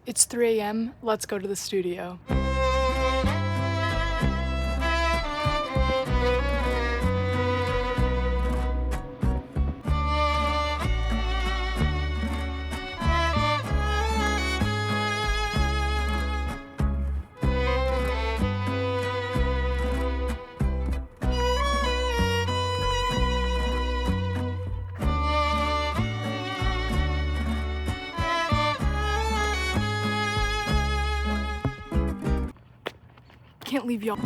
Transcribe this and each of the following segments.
It's 3 a.m., let's go to the studio. Can't leave y'all.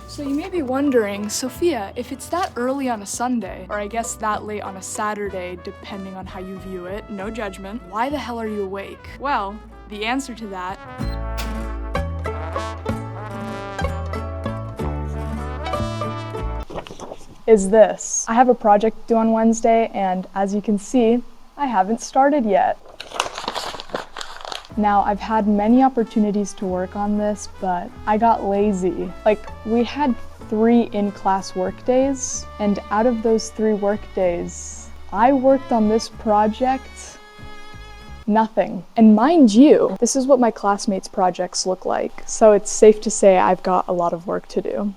So you may be wondering, Sophia, if it's that early on a Sunday, or I guess that late on a Saturday, depending on how you view it, no judgment, why the hell are you awake? Well, the answer to that is this. I have a project due on Wednesday, and as you can see, I haven't started yet. Now, I've had many opportunities to work on this, but I got lazy. We had 3 in-class work days, and out of those 3 work days, I worked on this project nothing. And mind you, this is what my classmates' projects look like, so it's safe to say I've got a lot of work to do.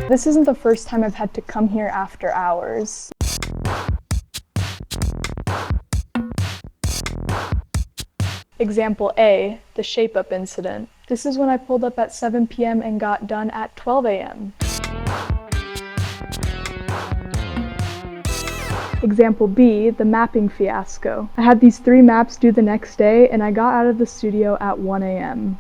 This isn't the first time I've had to come here after hours. Example A, the shape-up incident. This is when I pulled up at 7 p.m. and got done at 12 a.m. Example B, the mapping fiasco. I had these 3 maps due the next day, and I got out of the studio at 1 a.m.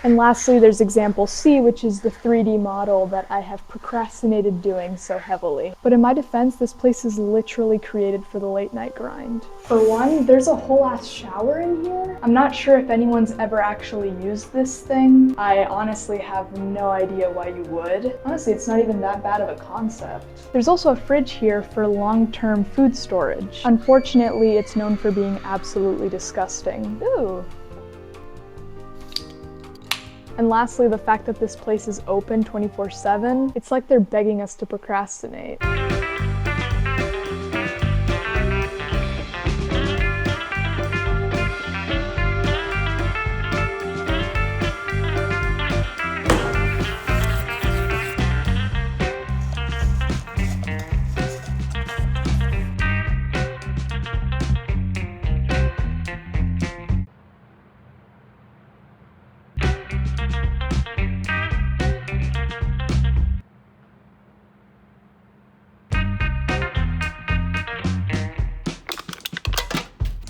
And lastly, there's example C, which is the 3D model that I have procrastinated doing so heavily. But in my defense, this place is literally created for the late night grind. For one, there's a whole ass shower in here. I'm not sure if anyone's ever actually used this thing. I honestly have no idea why you would. Honestly, it's not even that bad of a concept. There's also a fridge here for long-term food storage. Unfortunately, it's known for being absolutely disgusting. Ooh. And lastly, the fact that this place is open 24/7, it's like they're begging us to procrastinate.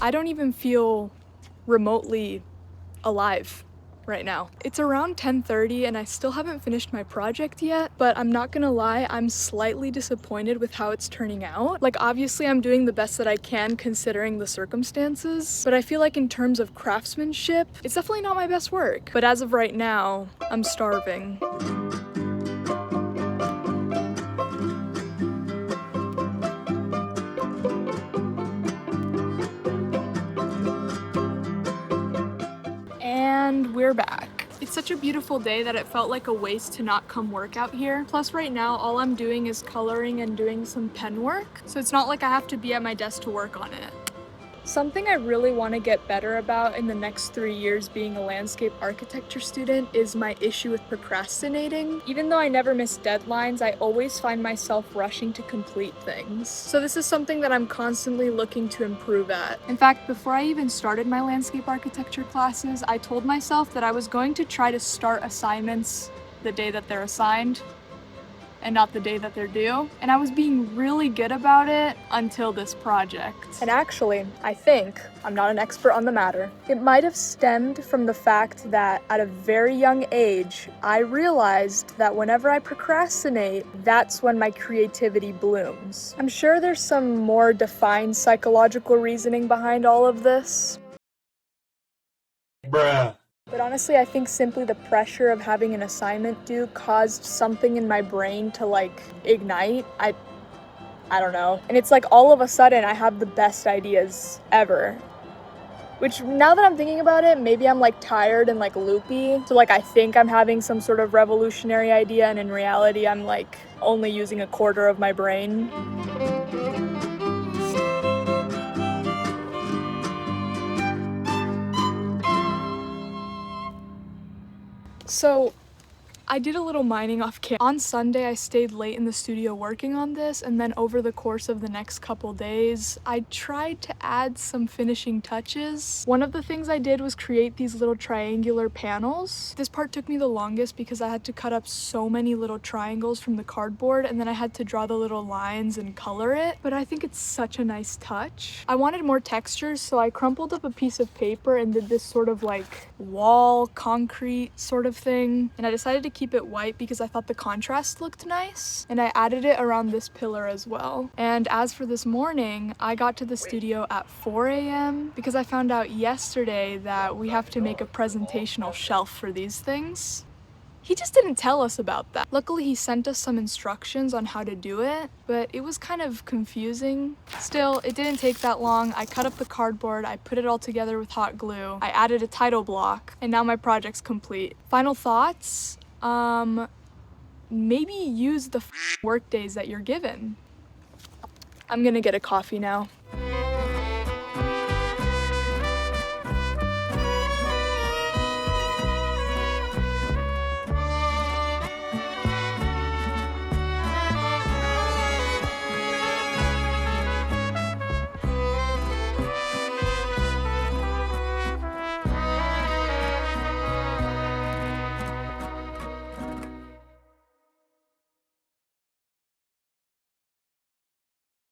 I don't even feel remotely alive right now. It's around 10:30 and I still haven't finished my project yet, but I'm not gonna lie, I'm slightly disappointed with how it's turning out. Obviously I'm doing the best that I can considering the circumstances, but I feel like in terms of craftsmanship, it's definitely not my best work. But as of right now, I'm starving. And we're back. It's such a beautiful day that it felt like a waste to not come work out here. Plus right now, all I'm doing is coloring and doing some pen work, so it's not like I have to be at my desk to work on it. Something I really want to get better about in the next 3 years being a landscape architecture student is my issue with procrastinating. Even though I never miss deadlines, I always find myself rushing to complete things. So this is something that I'm constantly looking to improve at. In fact, before I even started my landscape architecture classes, I told myself that I was going to try to start assignments the day that they're assigned, and not the day that they're due. And I was being really good about it until this project. And actually, I think, I'm not an expert on the matter, it might have stemmed from the fact that at a very young age, I realized that whenever I procrastinate, that's when my creativity blooms. I'm sure there's some more defined psychological reasoning behind all of this, Bruh. But honestly, I think simply the pressure of having an assignment due caused something in my brain to like ignite. I don't know. And it's like all of a sudden I have the best ideas ever. Which now that I'm thinking about it, maybe I'm like tired and like loopy. So like I think I'm having some sort of revolutionary idea and in reality I'm like only using a quarter of my brain. So I did a little mining off camera. On Sunday, I stayed late in the studio working on this, and then over the course of the next couple days, I tried to add some finishing touches. One of the things I did was create these little triangular panels. This part took me the longest because I had to cut up so many little triangles from the cardboard, and then I had to draw the little lines and color it, but I think it's such a nice touch. I wanted more textures, so I crumpled up a piece of paper and did this sort of like wall, concrete sort of thing, and I decided to keep it white because I thought the contrast looked nice, and I added it around this pillar as well. And as for this morning, I got to the studio at 4 a.m. because I found out yesterday that we have to make a presentational shelf for these things. He just didn't tell us about that. Luckily, he sent us some instructions on how to do it, but it was kind of confusing. Still, it didn't take that long. I cut up the cardboard, I put it all together with hot glue, I added a title block, and now my project's complete. Final thoughts? Maybe use the work days that you're given. I'm gonna get a coffee now.